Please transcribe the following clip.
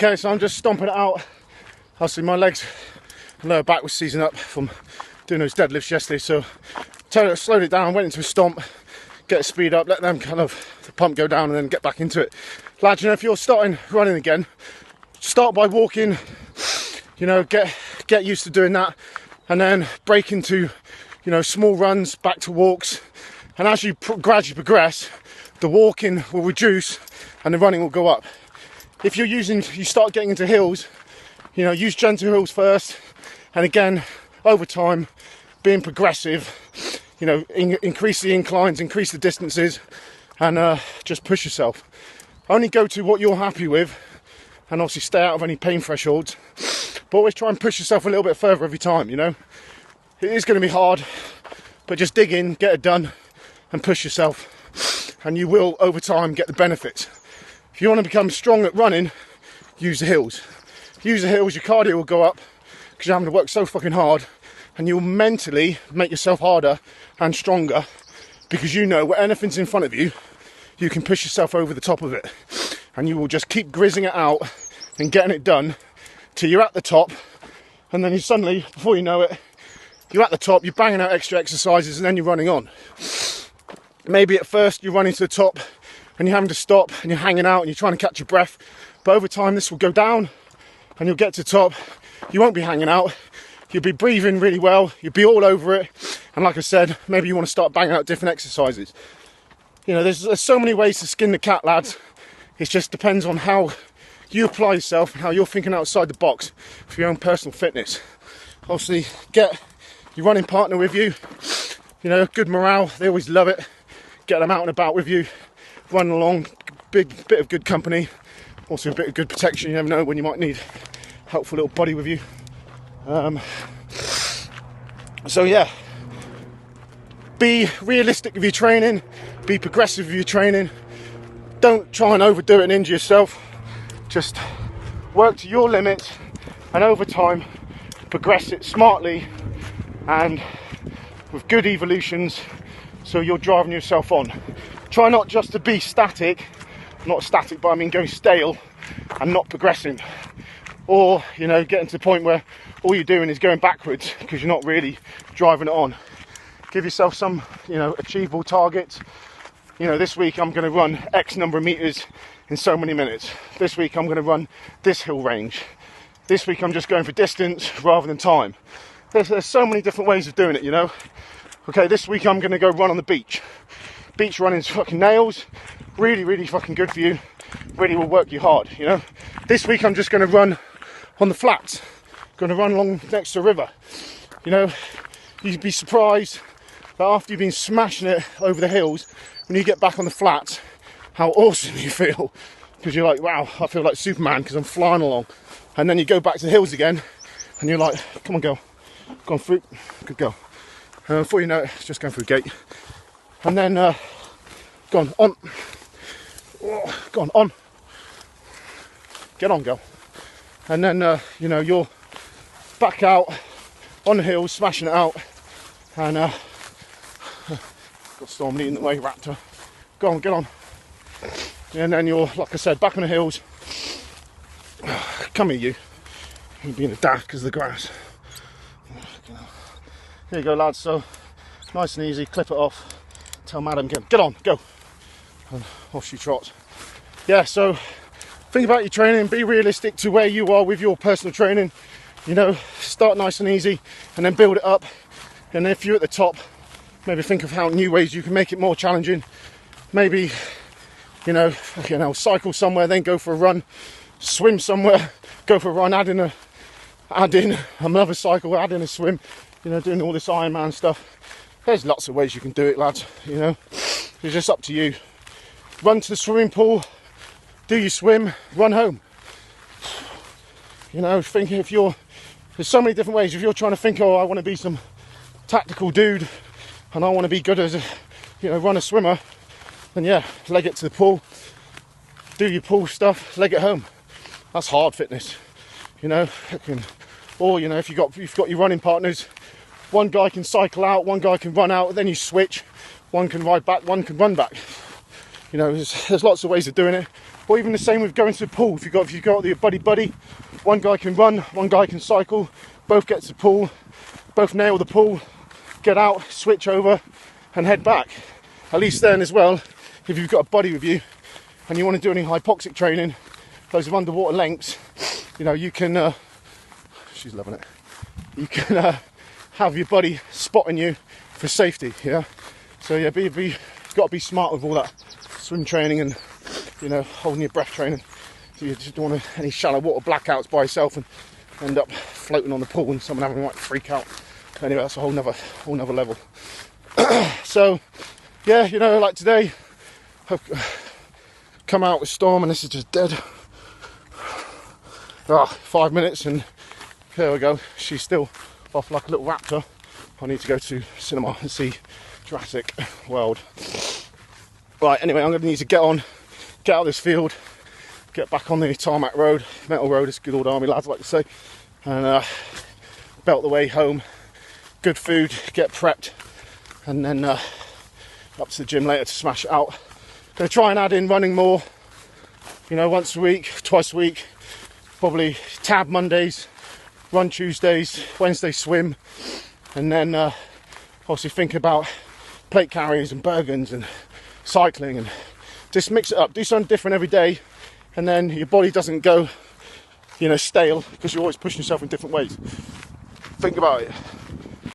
Okay, so I'm just stomping it out. Obviously my legs and lower back was seizing up from doing those deadlifts yesterday, so slowed it down, went into a stomp, get the speed up, let them kind of, the pump go down and then get back into it. Lads, you know, if you're starting running again, start by walking, you know, get used to doing that, and then break into, you know, small runs, back to walks, and as you gradually progress, the walking will reduce and the running will go up. If you start getting into hills, you know, use gentle hills first, and again, over time, being progressive, you know, increase the inclines, increase the distances, and just push yourself. Only go to what you're happy with, and obviously stay out of any pain thresholds, but always try and push yourself a little bit further every time, you know. It is going to be hard, but just dig in, get it done, and push yourself, and you will, over time, get the benefits. If you want to become strong at running, use the hills. Use the hills, your cardio will go up, because you're having to work so fucking hard, and you'll mentally make yourself harder and stronger, because you know when anything's in front of you, you can push yourself over the top of it, and you will just keep grizzing it out and getting it done till you're at the top, and then you suddenly, before you know it, you're at the top, you're banging out extra exercises, and then you're running on. Maybe at first you're running to the top and you're having to stop and you're hanging out and you're trying to catch your breath, but over time this will go down and you'll get to the top. You won't be hanging out, you'll be breathing really well, you'll be all over it, and like I said, maybe you want to start banging out different exercises. You know, there's so many ways to skin the cat, lads. It just depends on how you apply yourself and how you're thinking outside the box for your own personal fitness. Obviously, get your running partner with you, you know, good morale, they always love it. Get them out and about with you, run along, big bit of good company, also a bit of good protection. You never know when you might need a helpful little buddy with you. So yeah, be realistic with your training, be progressive with your training. Don't try and overdo it and injure yourself. Just work to your limits, and over time, progress it smartly and with good evolutions, so you're driving yourself on. Try not just to be static, not static, but I mean going stale and not progressing, or, you know, getting to the point where all you're doing is going backwards because you're not really driving it on. Give yourself some, you know, achievable targets. You know, this week I'm going to run X number of meters in so many minutes. This week I'm going to run this hill range. This week I'm just going for distance rather than time. There's so many different ways of doing it, you know. Okay, this week I'm going to go run on the beach. Beach running's fucking nails. Really, really fucking good for you. Really will work you hard, you know. This week I'm just going to run on the flats. Going to run along next to a river. You know, you'd be surprised that after you've been smashing it over the hills, when you get back on the flats, how awesome you feel. Because you're like, wow, I feel like Superman because I'm flying along. And then you go back to the hills again, and you're like, come on, girl. Go on, fruit. Good girl. Before you know it, it's just going through a gate. And then, go on. Go on. Get on, girl. And then, you know, you're back out on the hills, smashing it out. And, got Storm leading the way, Raptor. Go on, get on. And then you're, like I said, back on the hills. Come here, you. You're being a daft because of the grass. Here you go, lads. So, nice and easy. Clip it off. Tell Madam, get on, go. And off she trots. Yeah, so think about your training. Be realistic to where you are with your personal training. You know, start nice and easy and then build it up. And if you're at the top, maybe think of how new ways you can make it more challenging. Maybe, you know, cycle somewhere, then go for a run. Swim somewhere, go for a run, add in another cycle, add in a swim. You know, doing all this Ironman stuff. There's lots of ways you can do it, lads, you know. It's just up to you. Run to the swimming pool, do your swim, run home. You know, think there's so many different ways. If you're trying to think, oh, I want to be some tactical dude and I want to be good as a, you know, runner, swimmer, then yeah, leg it to the pool, do your pool stuff, leg it home. That's hard fitness, you know. Or, you know, if you've got your running partners, one guy can cycle out, one guy can run out, then you switch. One can ride back, one can run back. You know, there's lots of ways of doing it. Or even the same with going to the pool. If you've got your buddy, one guy can run, one guy can cycle, both get to the pool, both nail the pool, get out, switch over and head back. At least then as well, if you've got a buddy with you and you want to do any hypoxic training, those of underwater lengths, you know, you can, she's loving it, you can have your buddy spotting you for safety, yeah? So yeah, you've got to be smart with all that swim training and, you know, holding your breath training. So you just don't want any shallow water blackouts by yourself and end up floating on the pool and someone having like freak out. Anyway, that's a whole nother level. So yeah, you know, like today I've come out with Storm and this is just dead. 5 minutes and there we go, she's still off like a little raptor. I need to go to cinema and see Jurassic World. Right, anyway, I'm going to need to get out of this field, get back on the tarmac road, metal road, as good old army lads like to say, and belt the way home. Good food, get prepped, and then up to the gym later to smash it out. Going to try and add in running more, you know, once a week, twice a week, probably tab Mondays, run Tuesdays, Wednesday swim, and then obviously think about plate carries and Bergens and cycling, and just mix it up, do something different every day, and then your body doesn't go, you know, stale because you're always pushing yourself in different ways. Think about it.